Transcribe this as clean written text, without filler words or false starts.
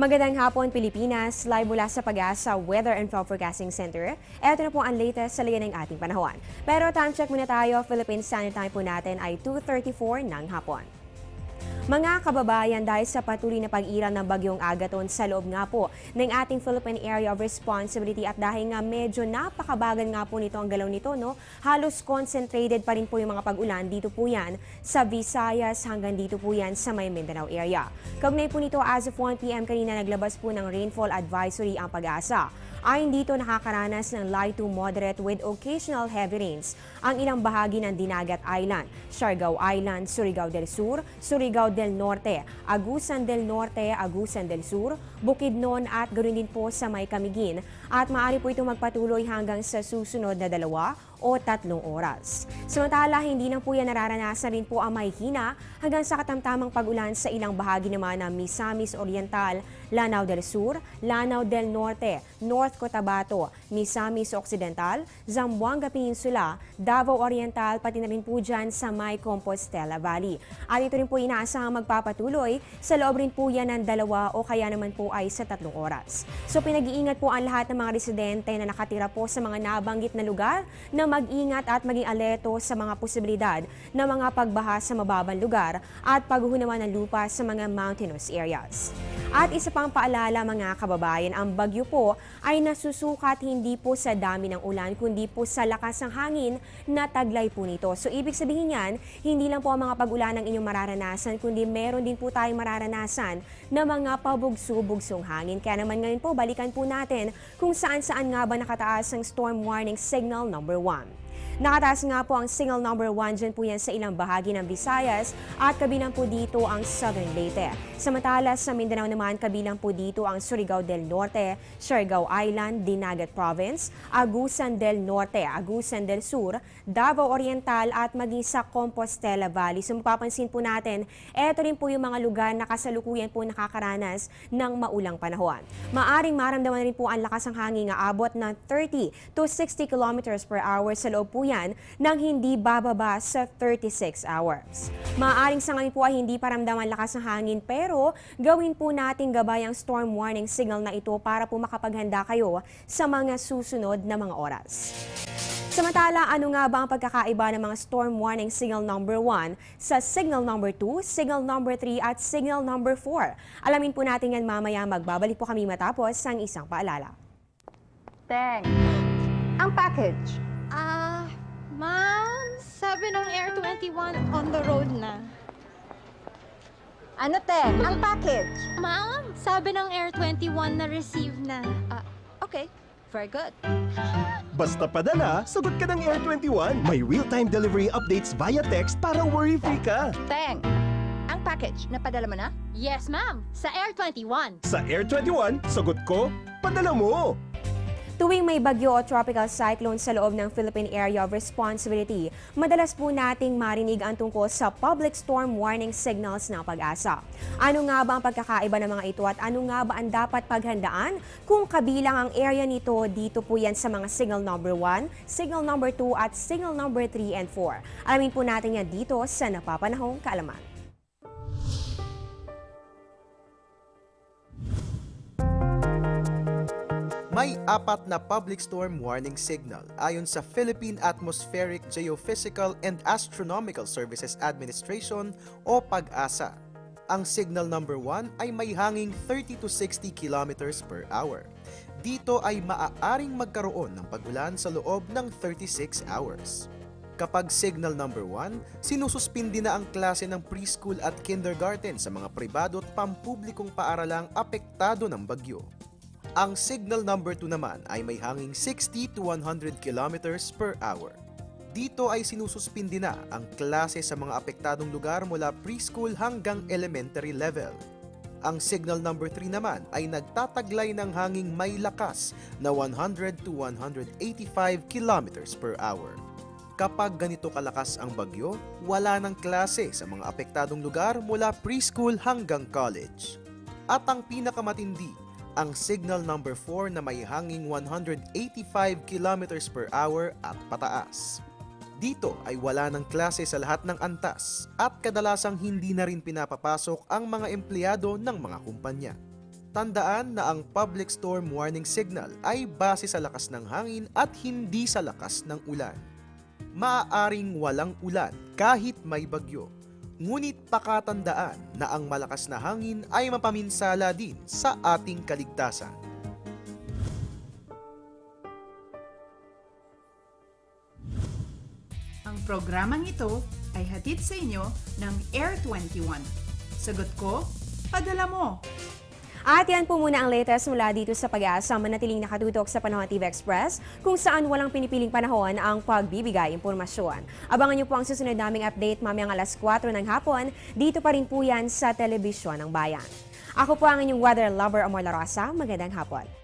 Magandang hapon Pilipinas, live mula sa Pag-asa Weather and Forecasting Center. Ito na po ang latest sa liyan ng ating panahon. Pero time check muna tayo, Philippine Standard Time po natin ay 2:34 ng hapon. Mga kababayan, dahil sa patuloy na pag-iral ng bagyong Agaton sa loob nga po ng ating Philippine Area of Responsibility at dahil nga medyo napakabagal nga po nito ang galaw nito, halos concentrated pa rin po yung mga pag-ulan dito po yan sa Visayas hanggang dito po yan sa may Mindanao area. Kaugnay po nito, as of 1 p.m. kanina naglabas po ng rainfall advisory ang Pag-asa. Ayon dito, nakakaranas ng light to moderate with occasional heavy rains ang ilang bahagi ng Dinagat Island, Siargao Island, Surigao del Sur, Surigao del Norte, Agusan del Norte, Agusan del Sur, Bukidnon at ganoon din po sa may Camiguin at maaari po ito magpatuloy hanggang sa susunod na 2 o 3 oras. Samantala, hindi na po yan nararanasan rin po ang mahihina hanggang sa katamtamang pag-ulan sa ilang bahagi naman ng Misamis Oriental, Lanao del Sur, Lanao del Norte, North Cotabato, Misamis Occidental, Zamboanga Peninsula, Davao Oriental, pati na rin po dyan sa may Compostela Valley. At ito rin po inaasahang magpapatuloy sa loob rin po yan ng 2 o kaya naman po ay sa 3 oras. So pinag-iingat po ang lahat ng mga residente na nakatira po sa mga nabanggit na lugar na mag-ingat at maging alerto sa mga posibilidad ng mga pagbaha sa mababang lugar at paghuhunawan ng lupa sa mga mountainous areas. At isa pang paalala mga kababayan, ang bagyo po ay nasusukat hindi po sa dami ng ulan kundi po sa lakas ng hangin na taglay po nito. So ibig sabihin yan, hindi lang po ang mga pag-ulan ang inyong mararanasan kundi meron din po tayong mararanasan na mga pabugso-bugsong hangin. Kaya naman ngayon po, balikan po natin kung saan-saan nga ba nakataas ang storm warning signal number 1. Nakataas nga po ang signal number 1 dyan po yan sa ilang bahagi ng Visayas at kabilang po dito ang Southern Leyte. Samantala sa Mindanao naman, kabilang po dito ang Surigao del Norte, Siargao Island, Dinagat Province, Agusan del Norte, Agusan del Sur, Davao Oriental at maging sa Compostela Valley. So mapapansin po natin, eto rin po yung mga lugar na kasalukuyan po nakakaranas ng maulang panahon. Maaring maramdaman rin po ang lakas ng hangin nga abot ng 30 to 60 kilometers per hour sa loob po yan nang hindi bababa sa 36 hours. Maaaring sa ngayon po ay hindi paramdaman lakas ng hangin pero gawin po nating gabay ang storm warning signal na ito para po makapaghanda kayo sa mga susunod na mga oras. Samantala, ano nga ba ang pagkakaiba ng mga storm warning signal number 1 sa signal number 2, signal number 3 at signal number 4? Alamin po natin yan mamaya, magbabalik po kami matapos ang isang paalala. Teng, ang package. Ma'am, sabi ng Air 21 on the road na. Ano, Teng? Ang package. Ma'am, sabi ng Air 21 na receive na. Okay, very good. Basta padala, sagot ka ng Air 21. May real-time delivery updates via text para worry-free ka. Teng, ang package, napadala mo na? Yes, ma'am, sa Air 21. Sa Air 21, sagot ko, padala mo. Tuwing may bagyo o tropical cyclone sa loob ng Philippine Area of Responsibility, madalas po nating marinig ang tungkol sa public storm warning signals ng Pag-asa. Ano nga ba ang pagkakaiba ng mga ito at ano nga ba ang dapat paghandaan kung kabilang ang area nito dito po yan sa mga signal number 1, signal number 2 at signal number 3 and 4. Alamin po natin yan dito sa Napapanahong Kaalaman. May 4 na public storm warning signal ayon sa Philippine Atmospheric, Geophysical and Astronomical Services Administration o Pag-asa. Ang signal number 1 ay may hanging 30 to 60 kilometers per hour. Dito ay maaaring magkaroon ng pag-ulan sa loob ng 36 hours. Kapag signal number 1, sinususpindi na ang klase ng preschool at kindergarten sa mga pribado at pampublikong paaralang apektado ng bagyo. Ang signal number 2 naman ay may hanging 60 to 100 kilometers per hour. Dito ay sinususpindi na ang klase sa mga apektadong lugar mula preschool hanggang elementary level. Ang signal number 3 naman ay nagtataglay ng hanging may lakas na 100 to 185 kilometers per hour. Kapag ganito kalakas ang bagyo, wala ng klase sa mga apektadong lugar mula preschool hanggang college. At ang pinakamatindi, ang signal number 4 na may hanging 185 kilometers per hour at pataas. Dito ay wala ng klase sa lahat ng antas at kadalasang hindi na rin pinapapasok ang mga empleyado ng mga kumpanya. Tandaan na ang public storm warning signal ay base sa lakas ng hangin at hindi sa lakas ng ulan. Maaaring walang ulan kahit may bagyo, ngunit pakatandaan na ang malakas na hangin ay mapaminsala din sa ating kaligtasan. Ang programang ito ay hatid sa inyo ng Air 21. Sagot ko, padala mo! At yan po muna ang latest mula dito sa Pag-asa, manatiling nakatutok sa Panahon TV Express kung saan walang pinipiling panahon ang pagbibigay impormasyon. Abangan niyo po ang susunod naming update mamayang alas 4 ng hapon, dito pa rin po yan sa Telebisyon ng Bayan. Ako po ang inyong weather lover, Amor La Rosa. Magandang hapon.